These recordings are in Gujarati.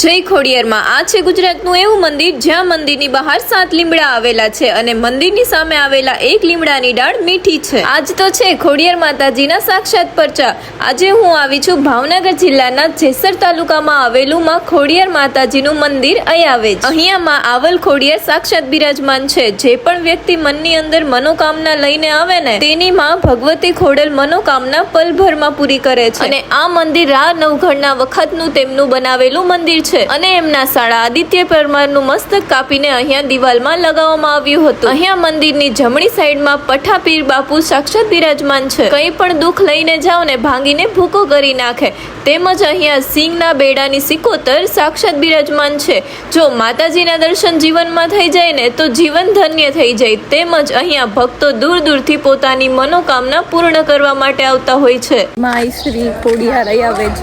જય ખોડિયારમાં આ છે ગુજરાતનું એવું મંદિર જ્યાં મંદિરની બહાર 7 લીમડા આવેલા છે અને મંદિરની સામે આવેલા એક લીમડાની ડાળ મીઠી છે। આજ તો છે ખોડિયાર માતાજીના સાક્ષાત પરચા। આજે હું આવી છું ભાવનગર જિલ્લાના જેસર તાલુકામાં આવેલું માં ખોડિયાર માતાજીનું મંદિર અયાવેજ। અહીંયા માં આવલ ખોડિયાર સાક્ષાત બિરાજમાન છે। જે પણ વ્યક્તિ મનની અંદર મનોકામના લઈને આવે ને તેની માં ભગવતી ખોડલ મનોકામના પલભરમાં પૂરી કરે છે। અને આ મંદિર આ નવઘણના વખતનું તેમનું બનાવેલું મંદિર છે અને એમના શાળા આદિત્ય પરમારનું મસ્તક કાપીને અહીંયા દિવાલમાં લગાવવામાં આવ્યું હતું। અહીંયા મંદિરની જમણી સાઈડમાં પઠાપીર બાપુ સાક્ષાત બિરાજમાન છે। કંઈ પણ દુઃખ લઈને જાઓ ને ભાંગીને ભૂકો કરી નાખે। તેમજ અહીંયા સિંગના બેડાની સિકોતર સાક્ષાત બિરાજમાન છે। જો માતાજીના દર્શન જીવનમાં થઈ જાય ને તો જીવન ધન્ય થઈ જાય। તેમજ અહીંયા ભક્તો દૂર દૂરથી પોતાની મનોકામના પૂર્ણ કરવા માટે આવતા હોય છે। માય શ્રી ખોડિયાર અયાવેજ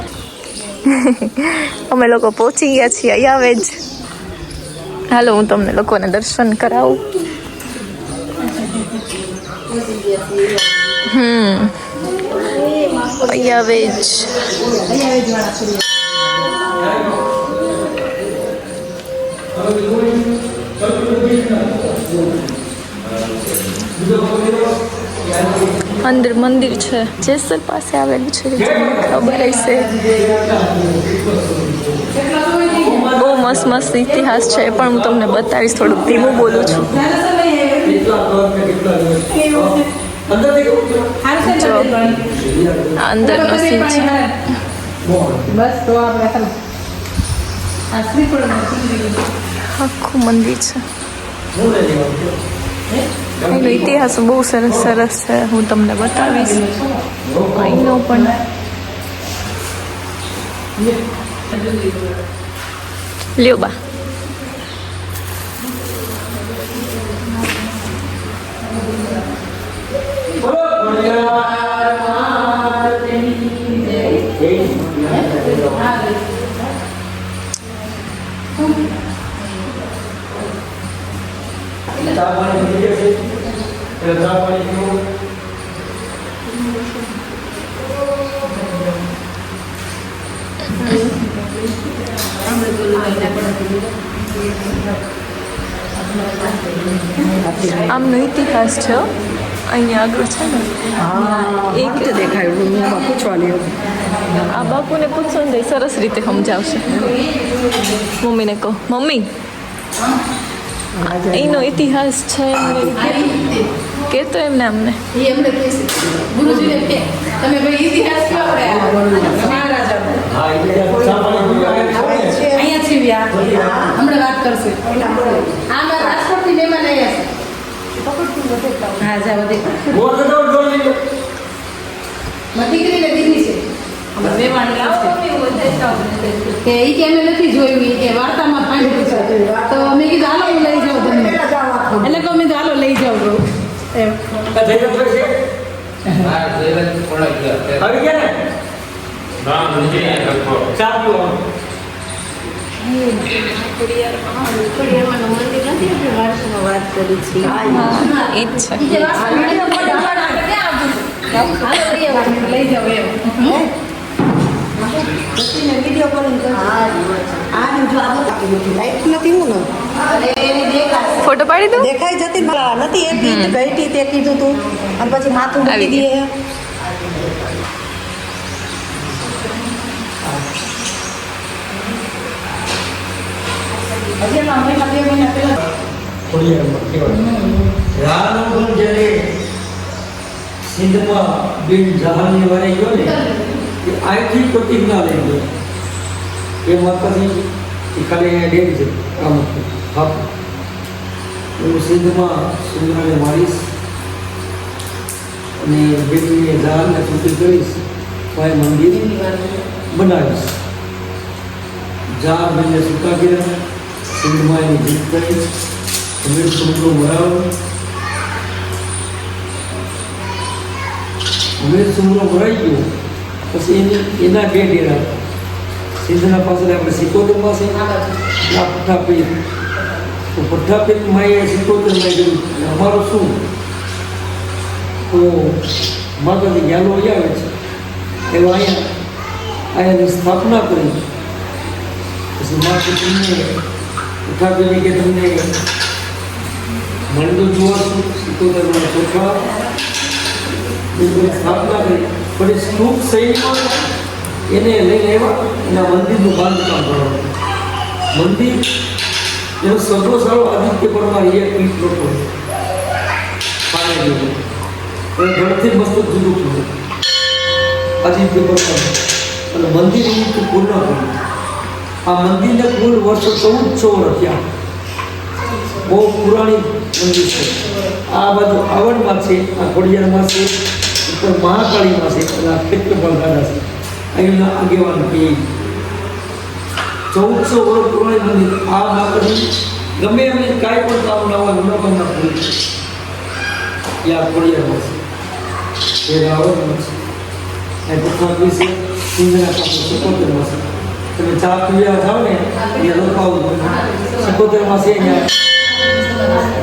અમે લોકો પહોંચી ગયા છીએ અયાવેજ। હાલો હું તમને લોકોને દર્શન કરાવું। અયાવેજ અંદર મંદિર છે જેસર પાસે આવેલું છે। ખબર હશે બહુ મસ્ત મસ્ત ઇતિહાસ છે પણ હું તમને બતાવીશ। થોડુંક ધીમું બોલું છું। જો અંદરનો સીન છે। આખું મંદિર છે। એનો ઇતિહાસ બહુ સરસ સરસ છે। હું તમને બતાવીશ અહીંનો પણ। લ્યો બા આમનો ઇતિહાસ છે। અહીંયા આગળ છે ને એક દેખાયું પૂછવાની આ બાપુને પૂછો ને સરસ રીતે સમજાવશે। મમ્મીને કહો મમ્મી એનો ઇતિહાસ છે કે તો એમને અમને હમણાં વાત કરશે। આમાં રાજકોટથી મહેમાન આવ્યા છે। હા જા વધે દીકરીને દીકરી છે મહેમાન કે એ કે અમે નથી જોયું એ વાર્તામાં પાંડ્યું છે તો અમે કીધું હાલો હું લઈ જાઉં તમને એટલે કહું મેં હાલો લઈ જાઉં કહું એમ ફોટો પાડી દો દેખાઈ જતી નથી એક ગઈ તે કીધું તું અને પછી માથું મૂકી દઈએ। સિંધમાં બિન જહાની વારે ગયો ને આથી પ્રતિજ્ઞા લઈ ગયો એ માતાજી ખાલી ડેમ છે આમ હું સિંધમાં સુંદરાને મારીશ અને બેનને જહાનને છૂટી કરીશ હું મંદિર બનાવીશ। જહાન બેનને છૂટા કર્યા સિંધમાં એની જીત કરી અમીર સમુદ્ર મરાવો અમીર સમુદ્ર મરાઈ ગયો પછી એના બે ડેરા સિંધના પાસે આપણે સિકોતર પાસે પઠ્ઠાપીર તો પઠ્ઠાપીર માએ સિકોતર માં ગયું અમારું શું તો માતાજી જ્ઞાનો આવે છે એવા અહીંયા સ્થાપના કરી પછી માથે તમને ઉઠાવીને કે તમને મંડળ જોવાનું 77 ચોખા સ્થાપના કરી. પણ ટૂંક શૈલીમાં એને લઈને આવ્યા એના મંદિરનું બાંધકામ કરવાનું. મંદિર એનો સગડો સારો આદિત્ય પરમાર એક પીઠ લોકો પાણી જેવું એ ઘરથી મસ્ત જુદું થયું આદિત્ય પરમાર અને મંદિર એવું પૂર્ણ થયું. આ મંદિરને કુલ વર્ષો 1400 થયા. બહુ પુરાણી મંદિર છે. આ બાજુ આવડમાં છે, આ ખોડિયારમાં છે, ઉપર મહાકાળીમાં છે, અને આ ખેતરપાલ દાદા છે. અહીંના આગેવાન કે 1400 વર્ષ પુરાણી મંદિર. આ માતાજી ગમે એમને કાંઈ પણ કામ ના હોય મનોકામના પૂરી એ આ ખોડિયારમાં છે. એ આવડમાં છે. એ પથ્થર છે સિંધના પાસે 77 માં છે. તમે ચા પીવા જાઓ ને એ રોકાવું 77 માં છે.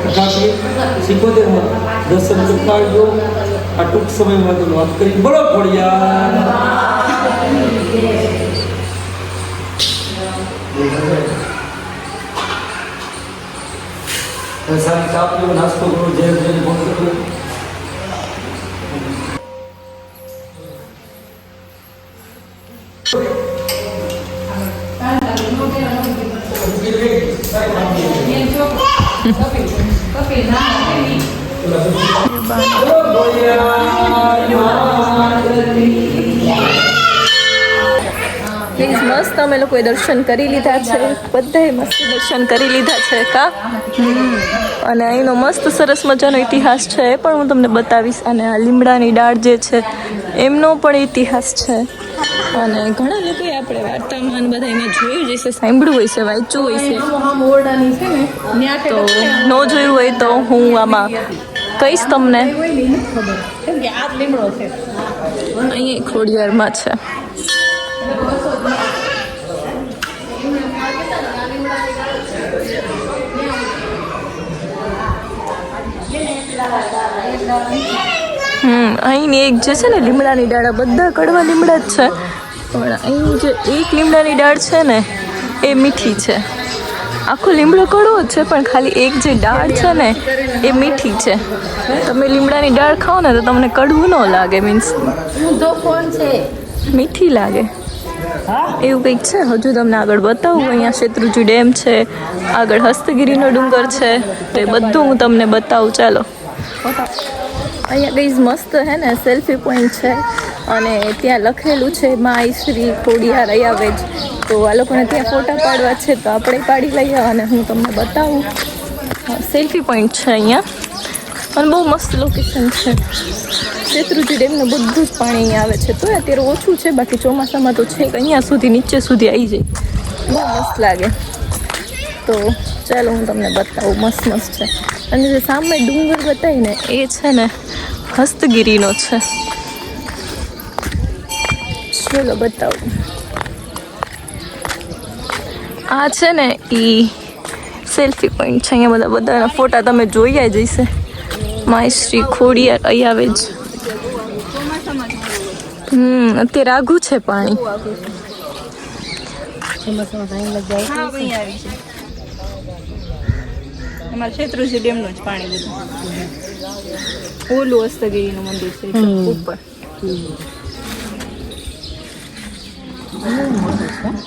તથાપિ 77 માં દર્શન ચૂકાવજો. આ ટૂંક સમયમાં તો વાત કરી. બોલો ખોડિયાર. સારી ચા પીવો, નાસ્તો કરો, જે ફોન કરો. પ્લીઝ મસ્ત અમે લોકોએ દર્શન કરી લીધા છે. બધાએ મસ્ત દર્શન કરી લીધા છે કા. અને અહીંનો મસ્ત સરસ મજાનો ઇતિહાસ છે એ પણ હું તમને બતાવીશ. અને આ લીમડાની ડાળ જે છે એમનો પણ ઇતિહાસ છે. અને ઘણા લોકોએ આપણે વાર્તામાં બધા એમાં જોયું જ હશે, સાંભળ્યું હોય છે, વાંચ્યું હોય છે. તો ન જોયું હોય તો હું આમાં કહીશ તમને. અહીંયા ખોડિયારમાં છે. અહીંની એક જે છે ને લીમડાની ડાળ, બધા કડવા લીમડા જ છે, પણ અહીં જે એક લીમડાની ડાળ છે ને એ મીઠી છે. આખો લીમડો કડવો જ છે, પણ ખાલી એક જે ડાળ છે ને એ મીઠી છે. તમે લીમડાની ડાળ ખાઓ ને તો તમને કડવું ન લાગે, મીન્સ મીઠી લાગે એવું કંઈક છે. હજુ તમને આગળ બતાવું. અહીંયા શેત્રુંજી ડેમ છે, આગળ હસ્તગીરીનો ડુંગર છે, તો એ બધું હું તમને બતાવું. ચાલો. અહીંયા કઈ મસ્ત હે ને સેલ્ફી પોઈન્ટ છે, અને ત્યાં લખેલું છે માય શ્રી ખોડિયાર અયાવેજ. તો આ લોકોને ત્યાં ફોટા પાડવા છે, તો આપણે પાડી લઈએ અને હું તમને બતાવું. સેલ્ફી પોઈન્ટ છે અહીંયા, અને બહુ મસ્ત લોકેશન છે. શેત્રુંજી ડેમનું બધું જ પાણી અહીંયા આવે છે. તો અત્યારે ઓછું છે, બાકી ચોમાસામાં તો છે કે અહીંયા સુધી નીચે સુધી આવી જાય. બહુ મસ્ત લાગે. તો ચાલો હું તમને બતાવું. મસ્ત મસ્ત છે. અને જે સામે ડુંગર બતાવીને એ છે ને હસ્તગીરીનો છે. ચલો બતાવું. આ છે ને એ સેલ્ફી પોઈન્ટ છે. અહીંયા બધાના ફોટા તમે જોયા જ હશે. માય શ્રી ખોડિયાર અયાવેજ. અત્યારે આઘું છે પાણી. અમારે શેત્રુંજી ડેમનું જ પાણી બધું. ઓલું હસ્તગીરીનું મંદિર છે ઉપર.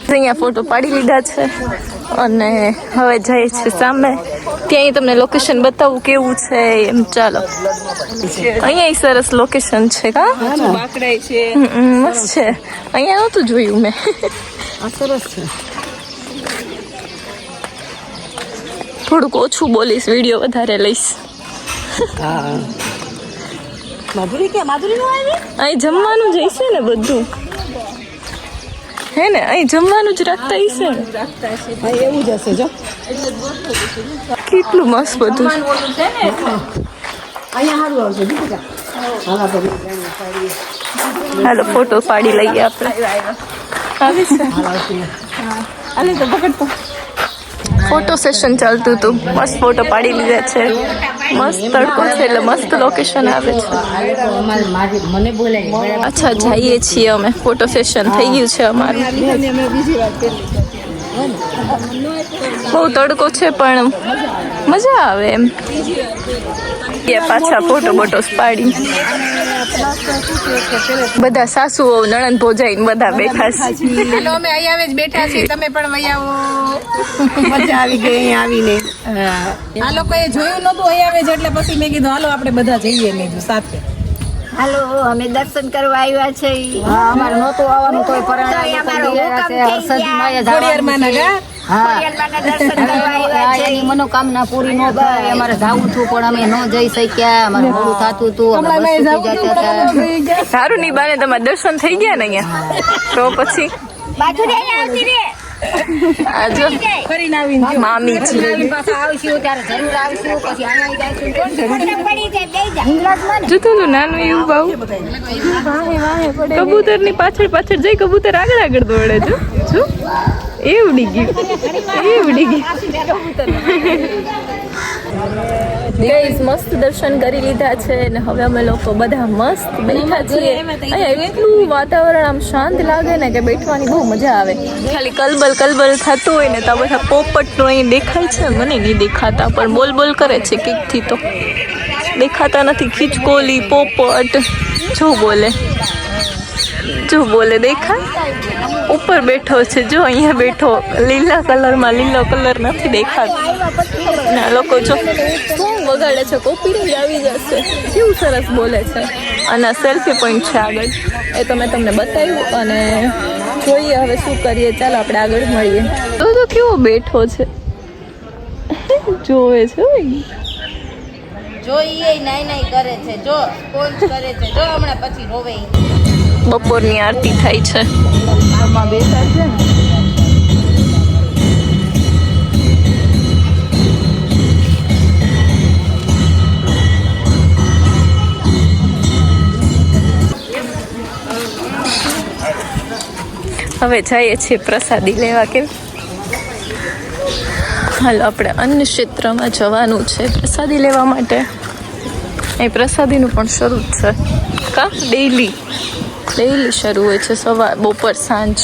અહીંયા ફોટો પાડી લીધા છે અને હવે જઈએ છીએ સામે. ત્યાં તમને લોકેશન બતાવું કેવું છે એમ. ચાલો. અહીંયા સરસ લોકેશન છે કા. બાકડાઈ છે, મસ્ત છે. અહીંયા નહોતું જોયું મેં. સરસ છે. થોડુંક ઓછું બોલીશ, વિડીયો વધારે લઈશ. માધુરી કે માધુરી નો આવી? અહીં જમવાનું જ હશે ને બધું, હે ને? અહીં જમવાનું જ રાખતા હશે ને. હા એવું જ હશે. જો કેટલું મસ્ત બધું. અહીંયા સારું આવશે. દીકરા હાલો ફોટો પાડી લઈએ આપણે. આવી છે. હાલે તો પકડતો. ફોટો સેશન ચાલતું હતું. મસ્ત ફોટો પાડી લીધા છે. મસ્ત તડકો છે એટલે મસ્ત લોકેશન આવે છે. અચ્છા જઈએ છીએ અમે. ફોટો સેશન થઈ ગયું છે અમારું. બહુ તડકો છે પણ મજા આવે એમ. એ પાછા ફોટો બોટોસ પાડી બધા સાસુઓ નણંદ ભોજાઈ બધા બેઠા છે. હાલો અમે અહીંયા જ બેઠા છીએ, તમે પણ વહી આવો. મજા આવી ગઈ અહીંયા આવીને. આ લોકોએ જોયું નતું અહીંયા આવે છે એટલે પછી મેં કીધું હાલો આપણે બધા જઈએ મેં કીધું સાથે. હાલો અમે દર્શન કરવા આવ્યા છે. અમારે નહોતું આવવાનું તોય ખોડિયારમાંના ગા? દર્શન કરવા આવ્યા છે. એની મનોકામના પૂરી ન થાય અમારે જાવું હતું પણ અમે ન જઈ શક્યા. અમારે મોડું થતું હતું, અમે હમણાં બસ મેં સુધી જાવું જતા હતું, હતા. સારું ની બાને તમારા દર્શન થઈ ગયા ને અહીંયા તો પછી બાજુ રે આવતી રે આજો ફરીને આવીને જો. મામી છે. પાછા આવશું ત્યારે જરૂર આવશું. પછી અહીંયા જઈશું કોણ જરૂર પડી છે દઈ જા હિંગલાજમાં ને જો તો નાનું એવું બાવ કબૂતર ની પાછળ પાછળ જઈ કબૂતર આગળ આગળ દોડે છે. જો એ ઉડી ગયું, એ ઉડી ગયું. ગાઈસ મસ્ત દર્શન કરી લીધા છે ને હવે અમે લોકો બધા મસ્ત બેઠા છીએ. અહીંયા એટલું વાતાવરણ આમ શાંત લાગે ને કે બેઠવાની બહુ મજા આવે. ખાલી કલબલ કલબલ થતું હોય ને તો આ બધા પોપટ અહીં દેખાય છે. મને નહીં દેખાતા પણ બોલ બોલ કરે છે કિકથી તો દેખાતા નથી. ખીચકોલી પોપટ જો બોલે દેખાય. ઉપર બેઠો છે જો અહીંયા બેઠો લીલા કલરમાં, લીલો કલર નથી દેખાતો. ના લોકો જો શું વગાડે છે, કોપીરાઈટ આવી જશે. કેવું સરસ બોલે છે. અને સેલ્ફી પોઈન્ટ છે આગળ, એ તો મેં તમને બતાવ્યું. અને જોઈએ હવે શું કરીએ. ચાલો આપણે આગળ મળીએ. તો કેવો બેઠો છે, જોવે છે. જોઈએ નાઈ નાઈ કરે છે, જો સ્પોન્જ કરે છે, જો હમણાં પછી રોવે. બપોરની આરતી થાય છે. બેઠા છે ને હવે જઈએ છીએ પ્રસાદી લેવા. કેમ હાલો આપણે અન્ન ક્ષેત્રમાં જવાનું છે પ્રસાદી લેવા માટે. એ પ્રસાદીનું પણ શરૂ જ છે કા ડેઈલી શરૂ હોય છે. સવાર બપોર સાંજ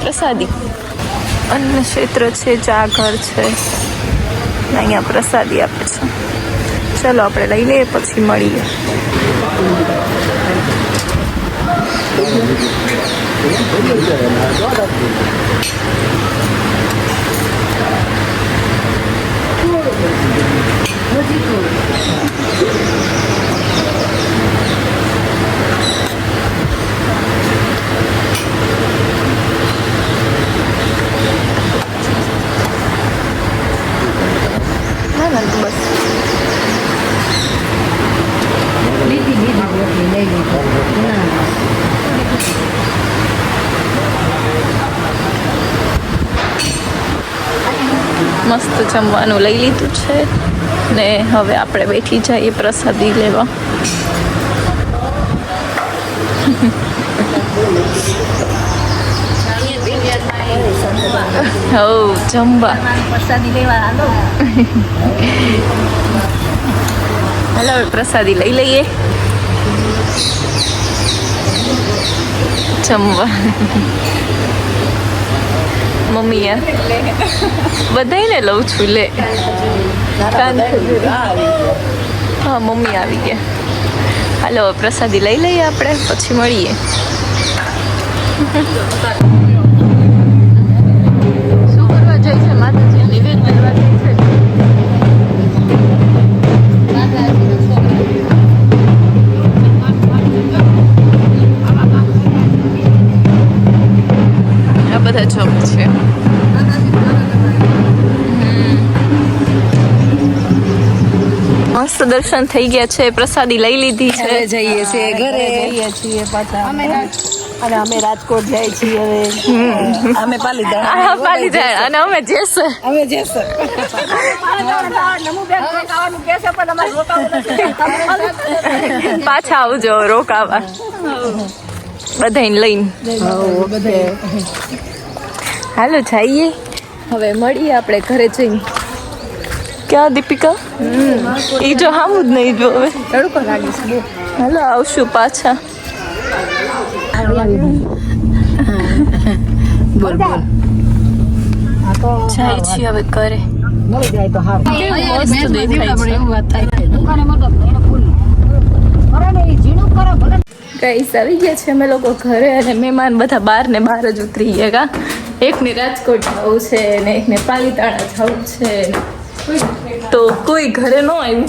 પ્રસાદી. અન્ન ક્ષેત્ર છે, ચા ઘર છે, અહીંયા પ્રસાદી આપે છે. ચલો આપણે લઈ લઈએ પછી મળીએ. બસ મસ્ત જમવાનું લઈ લીધું છે ને હવે આપણે બેઠી જઈએ પ્રસાદી લેવા. જમવા પ્રસાદી લેવા હાલો. હાલો હવે પ્રસાદી લઈ લઈએ. જમવા મમ્મી બધાને લઉં છું. લે હા મમ્મી આવી ગયા. હાલો પ્રસાદી લઈ લઈએ આપણે પછી મળીએ. શું કરવા જાય છે માતાજી? નિવેદ કરવા જાય છે. આ બધા ચોક છે. મસ્ત દર્શન થઈ ગયા છે, પ્રસાદી લઈ લીધી છે. જઈએ છીએ ઘરે જઈએ છીએ પાછા અને અમે રાજકોટ જાય છીએ હવે. અમે પાલીતાણા પાલીતાણા અને અમે જેસર. અમે જેસર. પાછા આવજો રોકાવા બધાને લઈને. હાલો જઈએ હવે મળીએ આપણે ઘરે જઈને. ક્યાં દીપિકા? એ જો હામું જ નહીં જો હવે તડકો લાગે છે. હાલો આવશું પાછા. બોલ બોલ જાય છીએ હવે ઘરે. મળી જાય તો હારું. મસ્ત દેખાય છે. દુકાને મળતો એને ફૂલ કરે ને એ ઝીણું કરે ભલે. ગાઈસ આવી ગયા છે અમે લોકો ઘરે અને મહેમાન બધા બહાર ને બહાર જ ઉતરી ગયા કા. એકને રાજકોટ જવું છે ને એકને પાલીતાણા જવું છે ને તો કોઈ ઘરે ન આવ્યું.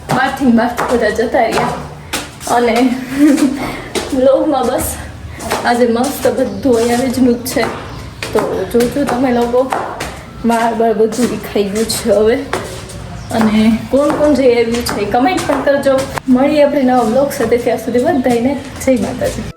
બહારથી બધા જતા રહ્યા અને વ્લોગમાં બસ આજે મસ્ત બધું અહીંયાનું જ છે તો જોજો તમે લોકો. બાર બધું દેખાઈ ગયું છે હવે અને કોણ કોણ જઈ આવ્યું છે કમેન્ટ પણ કરજો. મળીએ આપણે નવા બ્લોગ સાથે. ત્યાં સુધી બધાને જય માતાજી.